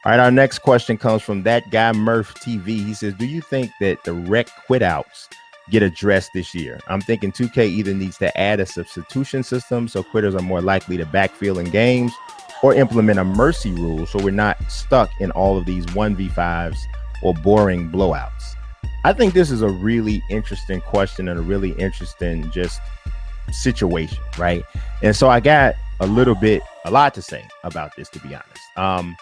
All right, our next question comes from that guy Murph TV. He says, do you think that the rec quitouts get addressed this year? I'm thinking 2K either needs to add a substitution system so quitters are more likely to backfill in games, or implement a mercy rule so we're not stuck in all of these 1v5s or boring blowouts. I think this is a really interesting question and a really interesting just situation, right? And so I got a lot to say about this, to be honest.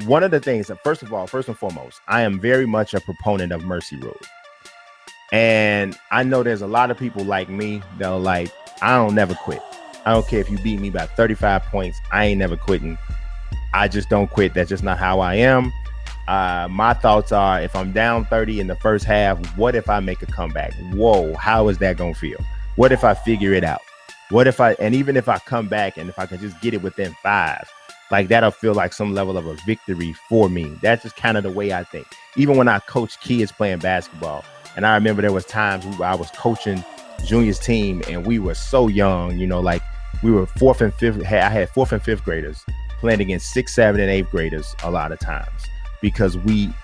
One of the things, first and foremost, I am very much a proponent of mercy rule. And I know there's a lot of people like me that are like, I don't never quit. I don't care if you beat me by 35 points. I ain't never quitting. I just don't quit. That's just not how I am. My thoughts are, if I'm down 30 in the first half, what if I make a comeback? Whoa, how is that going to feel? What if I figure it out? And even if I come back and if I can just get it within 5, like that'll feel like some level of a victory for me. That's just kind of the way I think. Even when I coach kids playing basketball, and I remember there was times where I was coaching juniors team and we were so young, like we were 4th and 5th. I had 4th and 5th graders playing against 6th, 7th, and 8th graders a lot of times because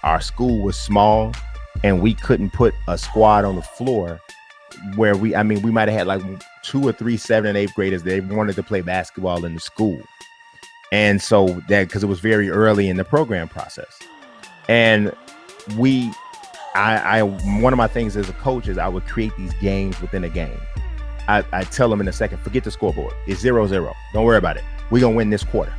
our school was small and we couldn't put a squad on the floor where we might have had like 2 or 3 7th and 8th graders. They wanted to play basketball in the school. And so that, because it was very early in the program process. And one of my things as a coach is I would create these games within a game. I tell them in a second, forget the scoreboard. It's 0-0. Don't worry about it. We're going to win this quarter.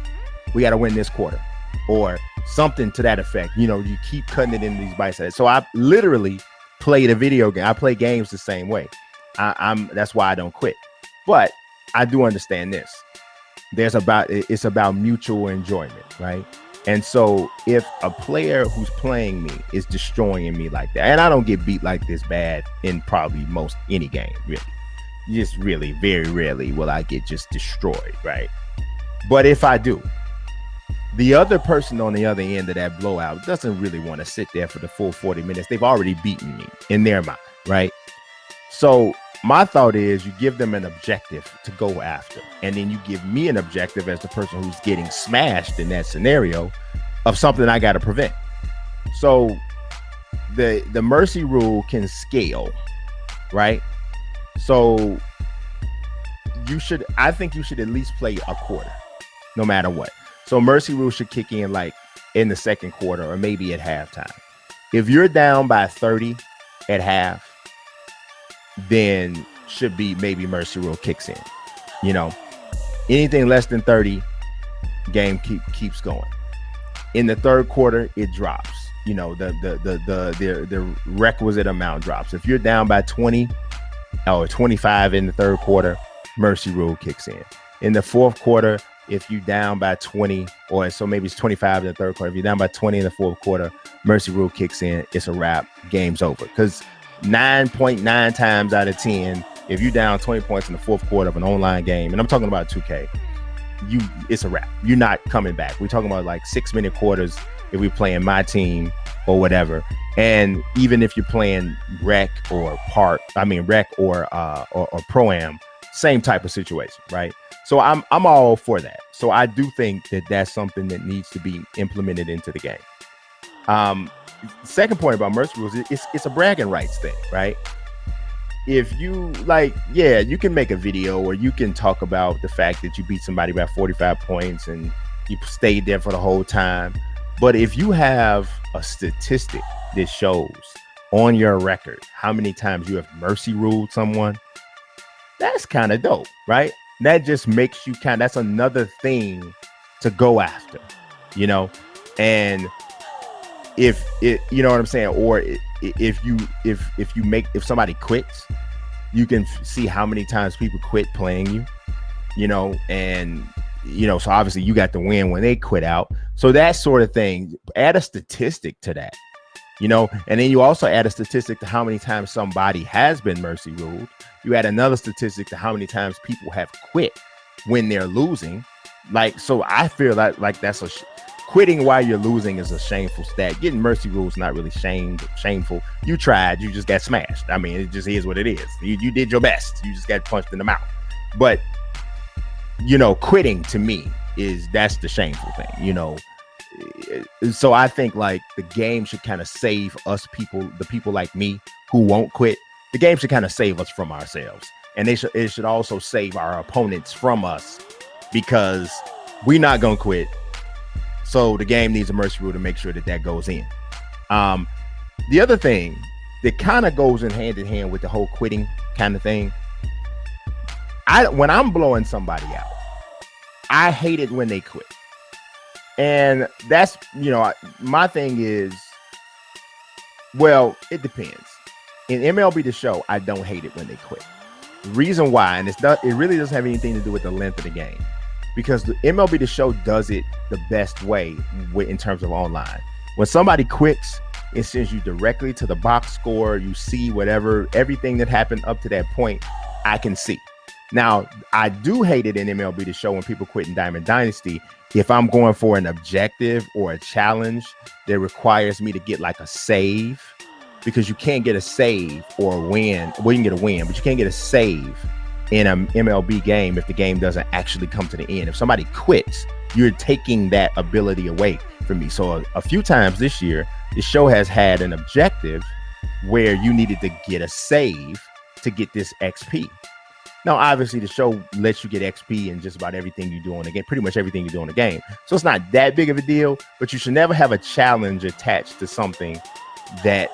We got to win this quarter. Or something to that effect. You keep cutting it into these bites. So I literally played a video game. I play games the same way. That's why I don't quit. But I do understand this. It's about mutual enjoyment, right? And so if a player who's playing me is destroying me like that, and I don't get beat like this bad in probably most any game, really. Just really, very rarely will I get just destroyed, right? But if I do, the other person on the other end of that blowout doesn't really want to sit there for the full 40 minutes. They've already beaten me in their mind, right? So my thought is you give them an objective to go after, and then you give me an objective as the person who's getting smashed in that scenario of something I got to prevent. So the mercy rule can scale, right? So I think you should at least play a quarter, no matter what. So mercy rule should kick in like in the second quarter or maybe at halftime. If you're down by 30 at half, then should be maybe mercy rule kicks in. Anything less than 30, game keeps going. In the third quarter, it drops. The requisite amount drops. If you're down by 20 or 25 in the third quarter, mercy rule kicks in. In the fourth quarter, if you're down by 20, or so maybe it's 25 in the third quarter, if you're down by 20 in the fourth quarter, mercy rule kicks in. It's a wrap. Game's over. Because 9.9 times out of 10, if you're down 20 points in the fourth quarter of an online game, and I'm talking about 2K, it's a wrap. You're not coming back. We're talking about like 6-minute quarters if we're playing MyTeam or whatever. And even if you're playing rec or pro-am, same type of situation, right? So I'm all for that. So I do think that that's something that needs to be implemented into the game. Second point about mercy rules, it's a bragging rights thing, right? If you you can make a video or you can talk about the fact that you beat somebody by 45 points and you stayed there for the whole time. But if you have a statistic that shows on your record how many times you have mercy ruled someone, that's kind of dope, right? That just makes you that's another thing to go after, and if it, you know what I'm saying? Or if somebody quits, you can see how many times people quit playing you, and so obviously you got the win when they quit out. So that sort of thing, add a statistic to that, and then you also add a statistic to how many times somebody has been mercy ruled. You add another statistic to how many times people have quit when they're losing. So I feel like that's quitting while you're losing is a shameful stat. Getting mercy rules not really shameful. You tried, you just got smashed. I mean, it just is what it is. You did your best. You just got punched in the mouth. But quitting to me that's the shameful thing. So I think like the game should kind of save us people, the people like me who won't quit. The game should kind of save us from ourselves, and it should also save our opponents from us, because we're not gonna quit. So the game needs a mercy rule to make sure that that goes in. The other thing that kind of goes in hand with the whole quitting kind of thing, when I'm blowing somebody out, I hate it when they quit. And that's, my thing is, well, it depends. In MLB The Show, I don't hate it when they quit. The reason why, and it really doesn't have anything to do with the length of the game, because the MLB The Show does it the best way in terms of online. When somebody quits, it sends you directly to the box score. You see everything that happened up to that point, I can see. Now, I do hate it in MLB The Show when people quit in Diamond Dynasty. If I'm going for an objective or a challenge that requires me to get like a save, because you can't get a save or a win. Well, you can get a win, but you can't get a save in an MLB game if the game doesn't actually come to the end. If somebody quits, you're taking that ability away from me. So a few times this year, the show has had an objective where you needed to get a save to get this XP. Now, obviously, the show lets you get XP in just about everything you do in the game, pretty much everything you do in the game. So it's not that big of a deal, but you should never have a challenge attached to something that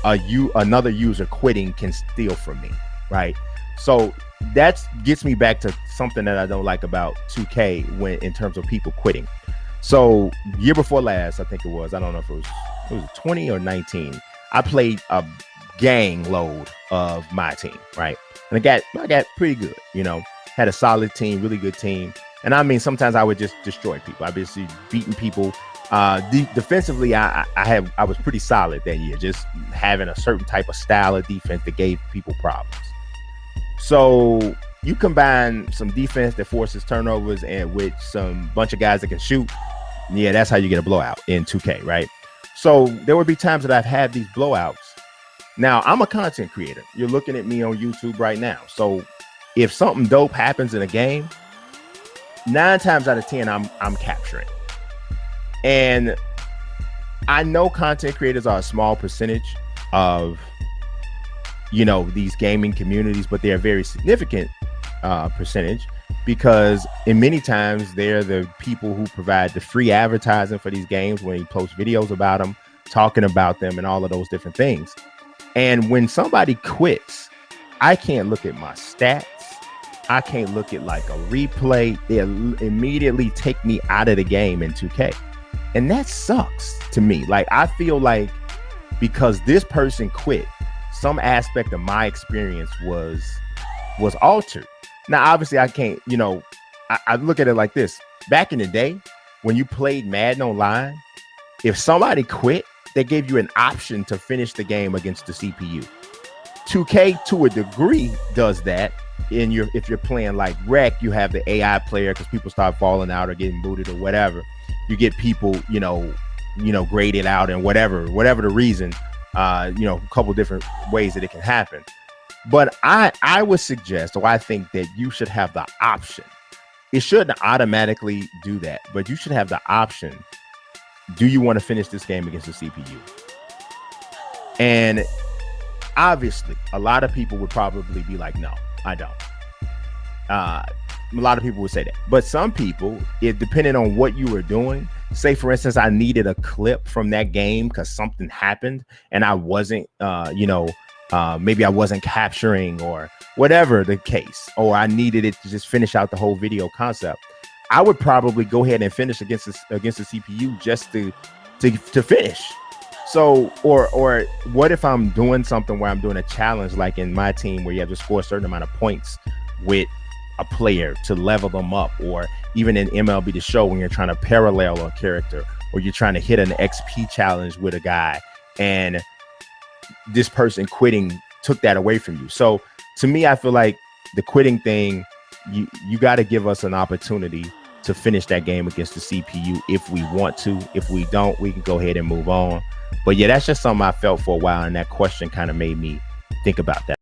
another user quitting can steal from me, right? So that gets me back to something that I don't like about 2K in terms of people quitting. So year before last, I think it was, I don't know if it was 20 or 19, I played a gang load of MyTeam, right? And I got pretty good, had a solid team, really good team. And I mean, sometimes I would just destroy people. I'd be beating people. Defensively, I was pretty solid that year, just having a certain type of style of defense that gave people problems. So you combine some defense that forces turnovers and with some bunch of guys that can shoot. Yeah, that's how you get a blowout in 2K, right? So there would be times that I've had these blowouts. Now, I'm a content creator. You're looking at me on YouTube right now. So if something dope happens in a game, 9 times out of 10, I'm capturing. And I know content creators are a small percentage of, these gaming communities, but they're a very significant percentage, because in many times they're the people who provide the free advertising for these games when you post videos about them, talking about them and all of those different things. And when somebody quits, I can't look at my stats. I can't look at like a replay. They'll immediately take me out of the game in 2K. And that sucks to me. Like, I feel like because this person quit, some aspect of my experience was altered. Now, obviously, I can't, I look at it like this. Back in the day, when you played Madden Online, if somebody quit, they gave you an option to finish the game against the CPU. 2K, to a degree, does that. If you're playing like Rec, you have the AI player because people start falling out or getting booted or whatever. You get people, graded out and whatever the reason, a couple different ways that it can happen. But I would suggest, or I think that you should have the option. It shouldn't automatically do that, but you should have the option. Do you want to finish this game against the CPU? And obviously, a lot of people would probably be like, no, I don't. A lot of people would say that. But some people, depending on what you were doing, say, for instance, I needed a clip from that game because something happened and I wasn't, maybe I wasn't capturing or whatever the case, or I needed it to just finish out the whole video concept. I would probably go ahead and finish against the CPU just to finish. So, or what if I'm doing something where I'm doing a challenge like in MyTeam where you have to score a certain amount of points with a player to level them up, or even in MLB The Show when you're trying to parallel a character, or you're trying to hit an XP challenge with a guy and this person quitting took that away from you. So to me, I feel like the quitting thing, you got to give us an opportunity to finish that game against the CPU if we want to. If we don't, we can go ahead and move on. But yeah, that's just something I felt for a while, and that question kind of made me think about that.